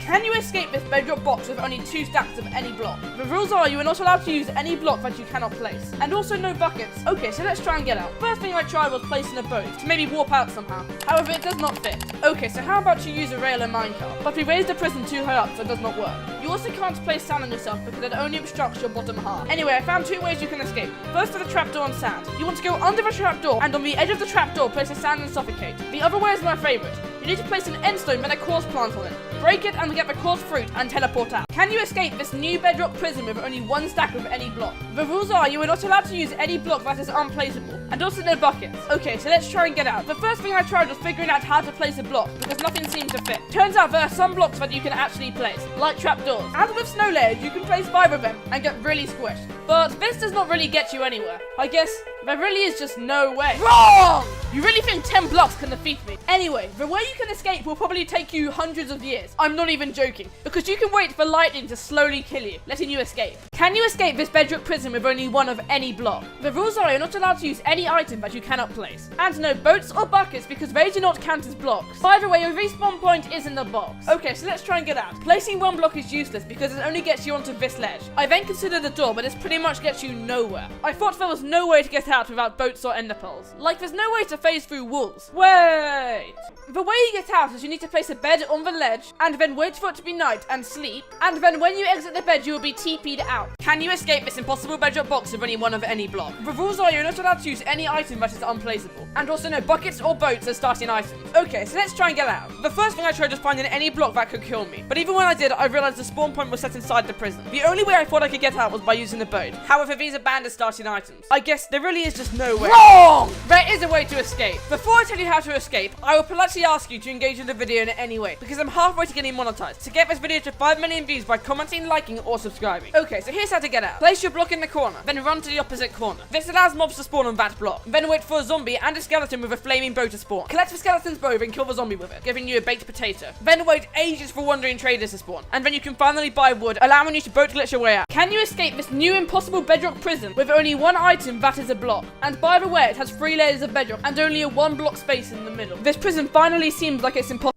Can you escape this bedrock box with only 2 stacks of any block? The rules are you are not allowed to use any block that you cannot place, and also no buckets. Okay, so let's try and get out. First thing I tried was placing a boat to maybe warp out somehow. However, it does not fit. Okay, so how about you use a rail and minecart? But we raised the prison too high up, so it does not work. You also can't place sand on yourself because it only obstructs your bottom half. Anyway, I found 2 ways you can escape. First to the trapdoor on sand. You want to go under the trapdoor, and on the edge of the trapdoor place a sand and suffocate. The other way is my favorite. You need to place an end stone then a coarse plant on it. Break it and get the coarse fruit and teleport out. Can you escape this new bedrock prison with only 1 stack of any block? The rules are you are not allowed to use any block that is unplaceable, and also no buckets. Okay, so let's try and get out. The first thing I tried was figuring out how to place a block, because nothing seemed to fit. Turns out there are some blocks that you can actually place, like trapdoors. And with snow layers, you can place 5 of them and get really squished. But this does not really get you anywhere. I guess there really is just no way. Wrong! You really think 10 blocks can defeat me? Anyway, the way you can escape will probably take you hundreds of years. I'm not even joking, because you can wait for lightning to slowly kill you, letting you escape. Can you escape this bedrock prison with only 1 of any block? The rules are you're not allowed to use any item that you cannot place. And no boats or buckets because they do not count as blocks. By the way, your respawn point is in the box. Okay, so let's try and get out. Placing 1 block is useless because it only gets you onto this ledge. I then considered the door, but this pretty much gets you nowhere. I thought there was no way to get out without boats or ender pearls. Like there's no way to phase through walls. Wait! The way you get out is you need to place a bed on the ledge, and then wait for it to be night and sleep, and then when you exit the bed you will be TP'd out. Can you escape this impossible bedrock box with only 1 of any block? The rules are you're not allowed to use any item that is unplaceable, and also no buckets or boats as starting items. Okay, so let's try and get out. The first thing I tried was finding any block that could kill me, but even when I did, I realized the spawn point was set inside the prison. The only way I thought I could get out was by using the boat. However, these are banned as starting items. I guess there really is just no way. Wrong! There is a way to escape. Before I tell you how to escape, I will politely ask you to engage with the video in any way, because I'm halfway to getting monetized. To get this video to 5 million views by commenting, liking, or subscribing. Okay, so here's how to get out. Place your block in the corner, then run to the opposite corner. This allows mobs to spawn on that block. Then wait for a zombie and a skeleton with a flaming bow to spawn. Collect the skeleton's bow and kill the zombie with it, giving you a baked potato. Then wait ages for wandering traders to spawn, and then you can finally buy wood, allowing you to boat glitch your way out. Can you escape this new impossible bedrock prison with only 1 item that is a block? And by the way, it has 3 layers of bedrock and only a 1 block space in the middle. This prison finally seems like it's impossible.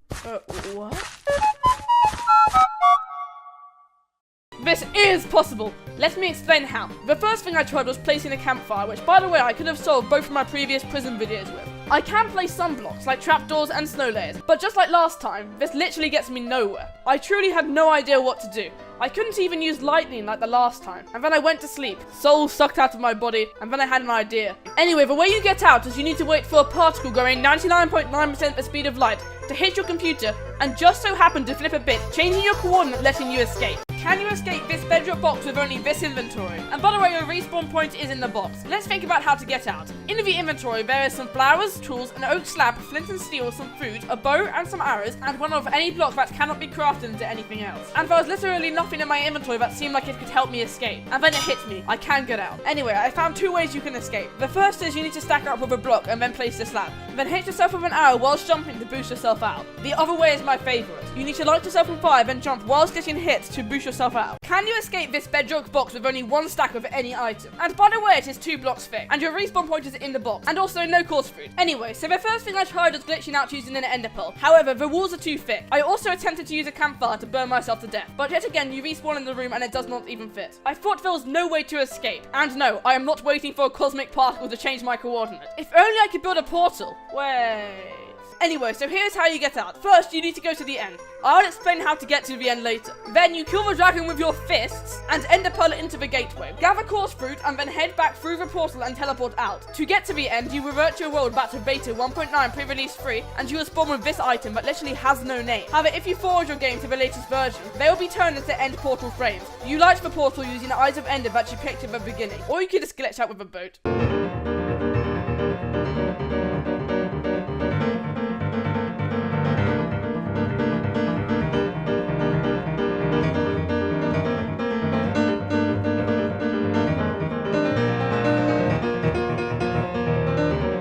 What? This is possible! Let me explain how. The first thing I tried was placing a campfire, which by the way I could have solved both of my previous prison videos with. I can place some blocks like trapdoors and snow layers, but just like last time, this literally gets me nowhere. I truly had no idea what to do. I couldn't even use lightning like the last time, and then I went to sleep, soul sucked out of my body, and then I had an idea. Anyway, the way you get out is you need to wait for a particle going 99.9% the speed of light to hit your computer, and just so happen to flip a bit, changing your coordinate, letting you escape. Can you escape this bedrock box with only this inventory? And by the way, your respawn point is in the box. Let's think about how to get out. In the inventory, there is some flowers, tools, an oak slab, flint and steel, some food, a bow and some arrows, and 1 of any block that cannot be crafted into anything else. And there was literally nothing in my inventory that seemed like it could help me escape. And then it hit me. I can get out. Anyway, I found 2 ways you can escape. The first is you need to stack up with a block and then place the slab. Then hit yourself with an arrow whilst jumping to boost yourself out. The other way is my favorite. You need to light yourself on fire, then jump whilst getting hit to boost yourself out. Can you escape this bedrock box with only 1 stack of any item? And by the way, it is 2 blocks thick, and your respawn point is in the box, and also no coarse fruit. Anyway, so the first thing I tried was glitching out using an ender pearl. However, the walls are too thick. I also attempted to use a campfire to burn myself to death, but yet again, you respawn in the room and it does not even fit. I thought there was no way to escape, and no, I am not waiting for a cosmic particle to change my coordinate. If only I could build a portal. Wait. Anyway, so here's how you get out. First, you need to go to the end. I'll explain how to get to the end later. Then you kill the dragon with your fists and ender pearl it into the gateway. Gather coarse fruit and then head back through the portal and teleport out. To get to the end, you revert your world back to beta 1.9 pre-release 3 and you will spawn with this item that literally has no name. However, if you forward your game to the latest version, they will be turned into end portal frames. You light the portal using the eyes of ender that you picked at the beginning, or you could just glitch out with a boat.